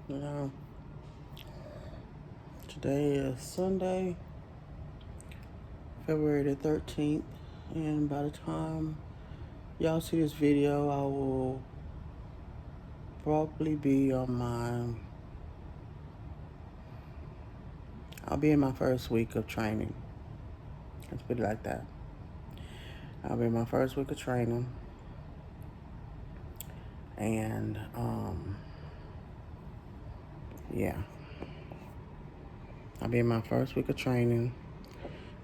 You know, today is Sunday, February the 13th, and by the time y'all see this video, I will probably be I'll be in my first week of training. Let's put it like that. I'll be in my first week of training, and yeah, I'll be in my first week of training.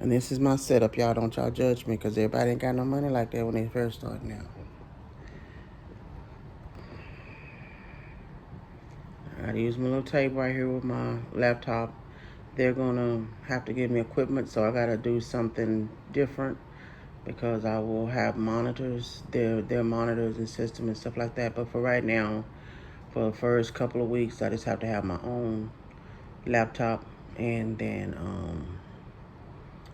And this is my setup, y'all. Don't y'all judge me, because everybody ain't got no money like that when they first start now. I gotta use my little table right here with my laptop. They're gonna have to give me equipment, so I gotta do something different because I will have monitors, their monitors and system and stuff like that. But for right now, for the first couple of weeks, I just have to have my own laptop, and then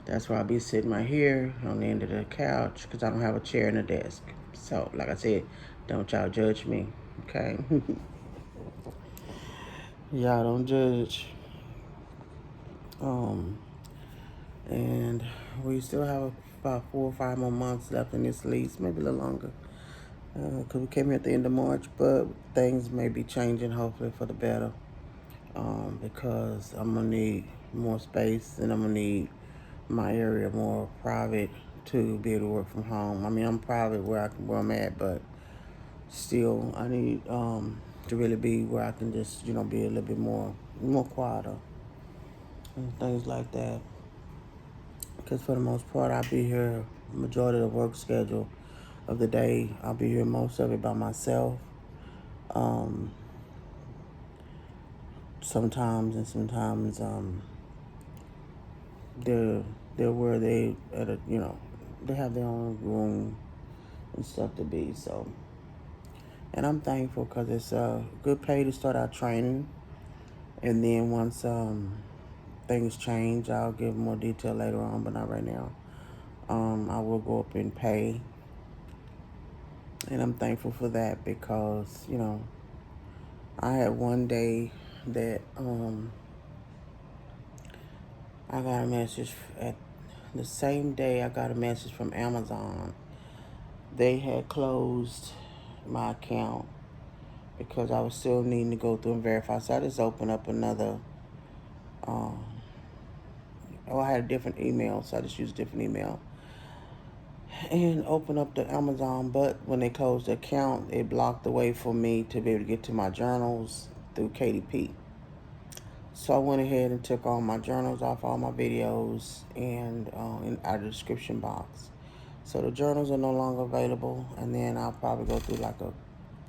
that's where I'll be sitting right here on the end of the couch because I don't have a chair and a desk. So, like I said, don't y'all judge me, okay? Y'all don't judge. And we still have about 4 or 5 more months left in this lease, maybe a little longer. Because we came here at the end of March, but things may be changing, hopefully for the better. Because I'm going to need more space, and I'm going to need my area more private to be able to work from home. I mean, I'm private where I'm at, but still I need to really be where I can just, be a little bit more quieter and things like that. Because for the most part, I'll be here majority of the work schedule of the day. I'll be here most of it by myself. Um, sometimes they're where they they have their own room and stuff to be. So, and I'm thankful because it's a good pay to start out training, and then once things change, I'll give more detail later on, but not right now. I will go up in pay, and I'm thankful for that because I had one day that I got a message at the same day I got a message from Amazon. They had closed my account because I was still needing to go through and verify. So I just opened up another. I had a different email, so I just used a different email and opened up the Amazon. But when they closed the account, it blocked the way for me to be able to get to my journals through KDP. So I went ahead and took all my journals off all my videos and out of the description box. So the journals are no longer available, and then I'll probably go through like a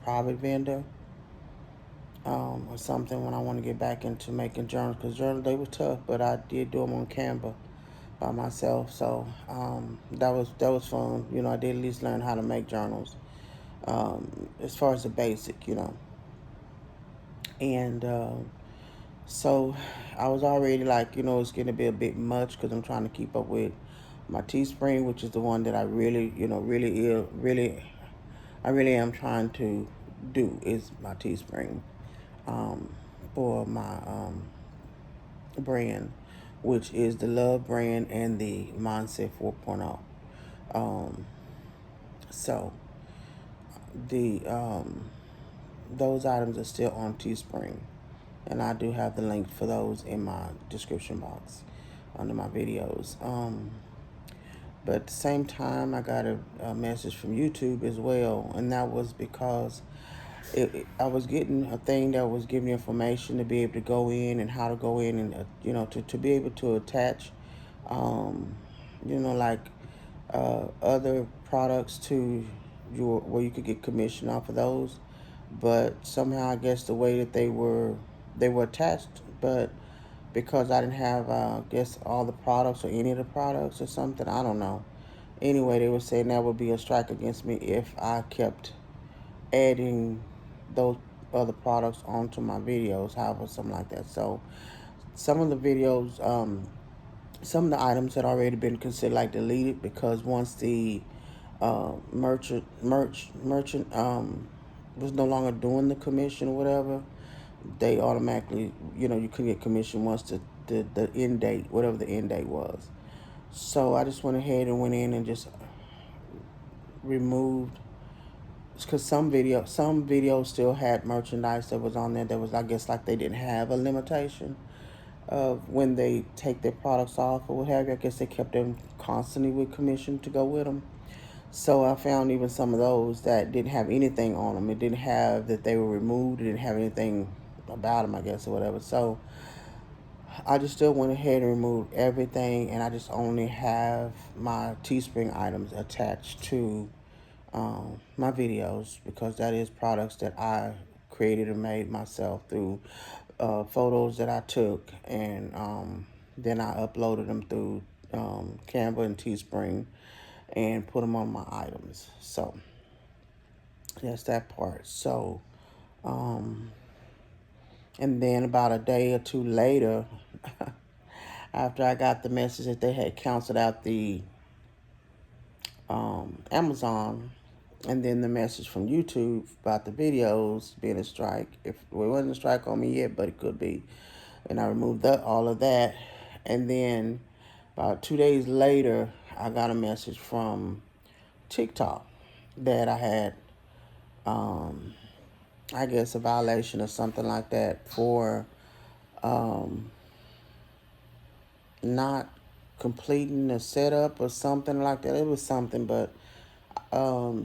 private vendor or something when I want to get back into making journals, because journals, they were tough, but I did do them on Canva by myself. So that was fun. I did at least learn how to make journals as far as the basic, and so I was already like, it's going to be a bit much because I'm trying to keep up with my Teespring, which is the one that I really, I really am trying to do is my Teespring for my brand, which is the Love brand and the Mindset 4.0. So the those items are still on Teespring, and I do have the link for those in my description box under my videos. But at the same time, I got a message from YouTube as well, and that was because I was getting a thing that was giving me information to be able to go in and how to go in and to be able to attach like other products to your where you could get commission off of those. But somehow I guess the way that they were attached, but because I didn't have I guess all the products or any of the products or something, I don't know. Anyway, they were saying that would be a strike against me if I kept adding those other products onto my videos, however, something like that. So some of the videos, some of the items had already been considered like deleted because once the merchant was no longer doing the commission or whatever, they automatically, you could get commission once the end date, whatever the end date was. So I just went ahead and went in and just removed, because some videos still had merchandise that was on there that was, I guess, like they didn't have a limitation of when they take their products off or what have you. I guess they kept them constantly with commission to go with them. So I found even some of those that didn't have anything on them. It didn't have that they were removed. It didn't have anything about them, I guess, or whatever. So I just still went ahead and removed everything, and I just only have my Teespring items attached to my videos, because that is products that I created and made myself through photos that I took, and then I uploaded them through Canva and Teespring and put them on my items. So that's that part. So and then about a day or two later, after I got the message that they had canceled out the Amazon, and then the message from YouTube about the videos being a strike. If well, it wasn't a strike on me yet, but it could be. And I removed all of that. And then about 2 days later, I got a message from TikTok that I had, I guess, a violation or something like that for not completing the setup or something like that. It was something, but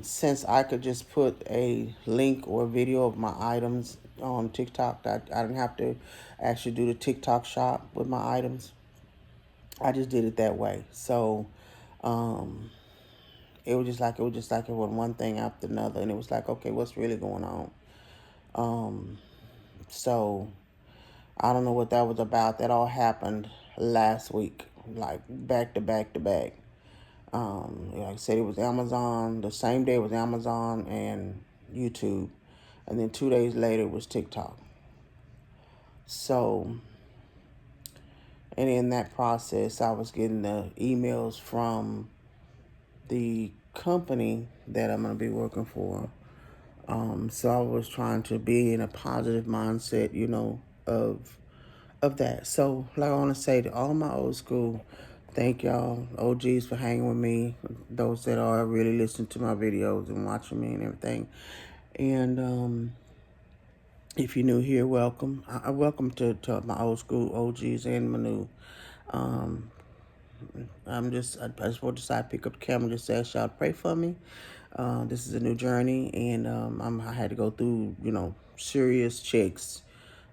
since I could just put a link or video of my items on TikTok, I didn't have to actually do the TikTok shop with my items. I just did it that way. So it was one thing after another, and it was like, okay, what's really going on? So I don't know what that was about. That all happened last week, like back to back to back. Like I said, it was Amazon. The same day was Amazon and YouTube. And then 2 days later it was TikTok. So, and in that process, I was getting the emails from the company that I'm going to be working for. So I was trying to be in a positive mindset, of that. So, like, I want to say to all my old school, thank y'all, OGs, for hanging with me. Those that are really listening to my videos and watching me and everything. And if you're new here, welcome. I welcome to my old school OGs and my new. Um, I just want to decide to pick up the camera and just ask y'all to pray for me. This is a new journey, and I had to go through, serious checks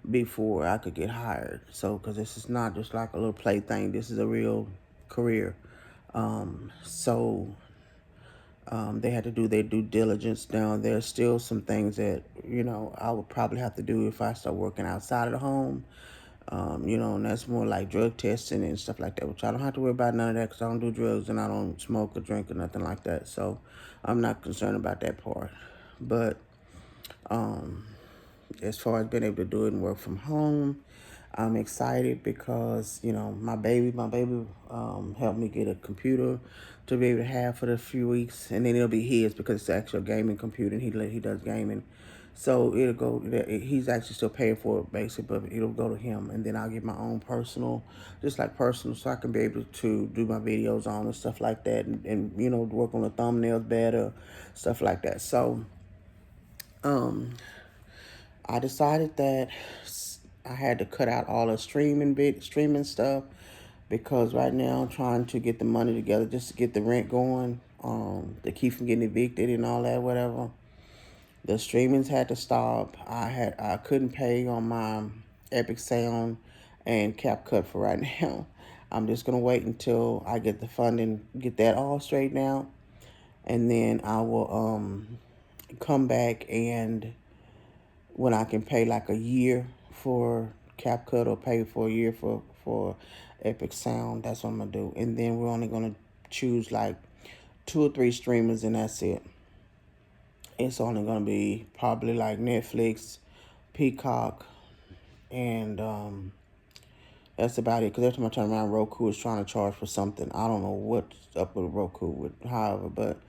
before I could get hired. So, because this is not just like a little play thing, this is a real career. So they had to do their due diligence. Now, there's still some things that, I would probably have to do if I start working outside of the home. And that's more like drug testing and stuff like that, which I don't have to worry about none of that because I don't do drugs and I don't smoke or drink or nothing like that. So I'm not concerned about that part. But as far as being able to do it and work from home, I'm excited because, my baby helped me get a computer to be able to have for the few weeks, and then it'll be his because it's actually a gaming computer, and he does gaming. So it'll go, he's actually still paying for it basically, but it'll go to him, and then I'll get my own personal, so I can be able to do my videos on and stuff like that, and work on the thumbnails better, stuff like that. So I decided that I had to cut out all the streaming stuff, because right now I'm trying to get the money together just to get the rent going, to keep from getting evicted and all that, whatever. The streamings had to stop. I couldn't pay on my Epic Sound and CapCut for right now. I'm just gonna wait until I get the funding, get that all straightened out, and then I will come back, and when I can pay like a year for CapCut or pay for a year for Epic Sound, that's what I'm gonna do. And then we're only gonna choose like 2 or 3 streamers, and that's it. It's only gonna be probably like Netflix, Peacock, and that's about it. Because every time I turn around, Roku is trying to charge for something. I don't know what's up with Roku, however, but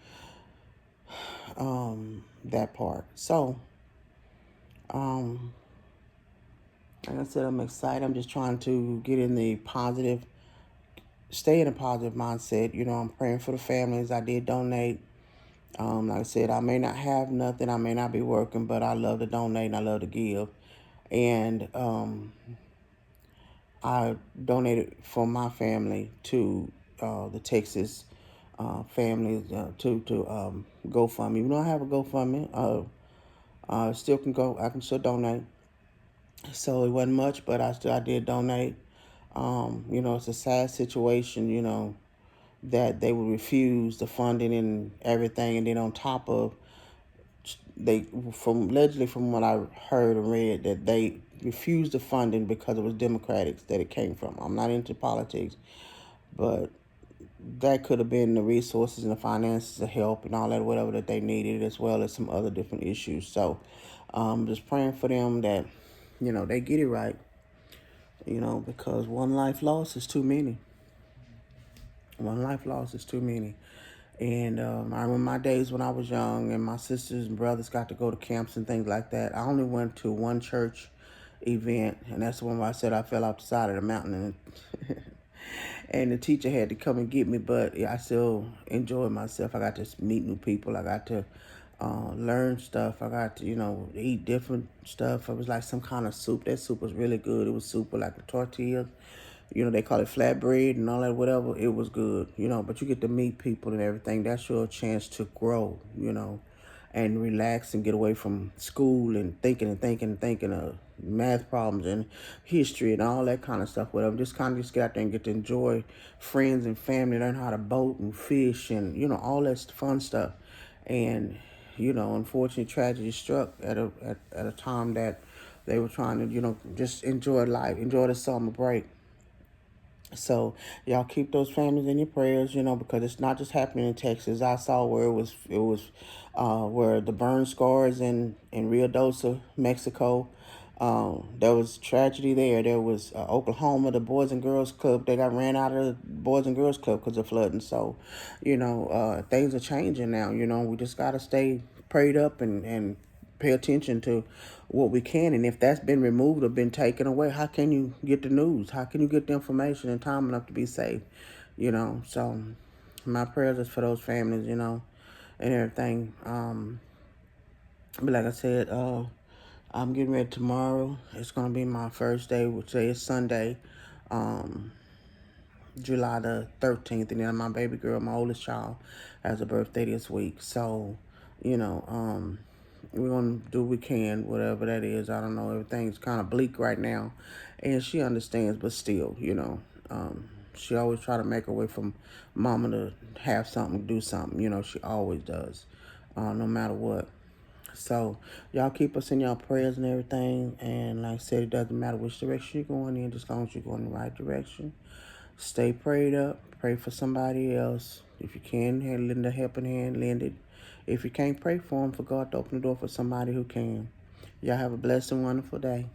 that part. So, Like I said, I'm excited. I'm just trying to get in the positive, stay in a positive mindset. I'm praying for the families. I did donate. Like I said, I may not have nothing. I may not be working, but I love to donate and I love to give. And I donated for my family to the Texas family to GoFundMe. Even though I have a GoFundMe, still can go. I can still donate. So it wasn't much, but I did donate. It's a sad situation. That they would refuse the funding and everything, and then on top of they from allegedly from what I heard and read that they refused the funding because it was Democrats that it came from. I'm not into politics, but that could have been the resources and the finances to help and all that whatever that they needed, as well as some other different issues. So just praying for them that they get it right, because one life lost is too many. One life lost is too many. And I remember my days when I was young and my sisters and brothers got to go to camps and things like that. I only went to one church event, and that's the one where I said I fell off the side of the mountain, and and the teacher had to come and get me. But yeah, I still enjoyed myself. I got to meet new people. I got to learn stuff. I got to, eat different stuff. It was like some kind of soup. That soup was really good. It was soup with like the tortillas. They call it flatbread and all that, whatever. It was good, but you get to meet people and everything. That's your chance to grow, and relax and get away from school and thinking of math problems and history and all that kind of stuff, whatever. Just get out there and get to enjoy friends and family, learn how to boat and fish and, all that fun stuff. And, unfortunately, tragedy struck at a time that they were trying to, just enjoy life, enjoy the summer break. So y'all keep those families in your prayers, because it's not just happening in Texas. I saw where it was where the burn scars in Rio Dosa, Mexico. There was tragedy there. There was Oklahoma, the Boys and Girls Club. They got ran out of the Boys and Girls Club because of flooding. So, things are changing now. We just gotta stay prayed up and pay attention to what we can. And if that's been removed or been taken away, how can you get the news? How can you get the information in time enough to be safe? So my prayers is for those families, and everything. But like I said, I'm getting ready tomorrow. It's gonna be my first day, which today is Sunday, July the 13th, and then my baby girl, my oldest child, has a birthday this week. So, we're gonna do what we can, whatever that is. I don't know. Everything's kind of bleak right now, and she understands, but still, she always try to make her way from mama to have something, do something. She always does, no matter what. So y'all keep us in y'all prayers and everything. And like I said, it doesn't matter which direction you're going in, just as long as you're going in the right direction. Stay prayed up. Pray for somebody else. If you can, lend a helping hand, lend it. If you can't, pray for them, for God to open the door for somebody who can. Y'all have a blessed and wonderful day.